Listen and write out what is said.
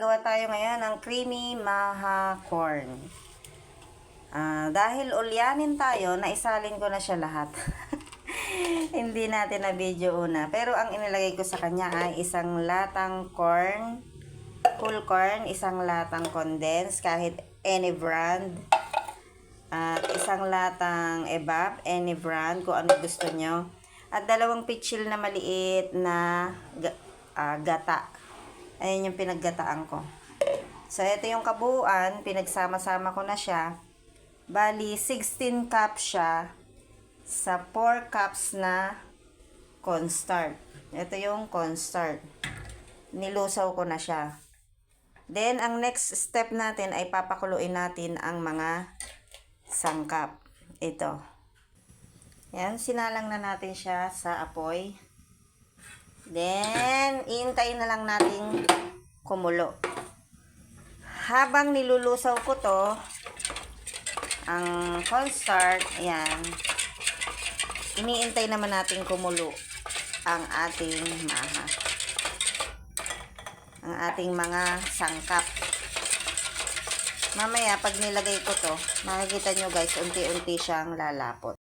gagawa tayo ngayon ng creamy maha corn. Dahil ulyanin tayo, naisalin ko na siya lahat. Hindi natin na video una. Pero ang inilagay ko sa kanya ay isang latang corn, whole corn, isang latang condensed, kahit any brand. At isang latang evap, any brand, kung ano gusto nyo. At 2 pitsil na maliit na gata. Ayan yung pinaggataan ko. So, ito yung kabuuan. Pinagsama-sama ko na siya. Bali, 16 cups siya sa 4 cups na cornstarch. Ito yung cornstarch. Nilusaw ko na siya. Then, ang next step natin ay papakuluin natin ang mga sangkap. Ito. Yan, sinalang na natin siya sa apoy. Then, iintayin na lang natin kumulo. Habang nilulusaw ko to, ang cornstarch, ayan, iniintay naman natin kumulo ang ating maha. Ang ating mga sangkap. Mamaya, pag nilagay ko to, makikita nyo guys, unti-unti siyang lalapot.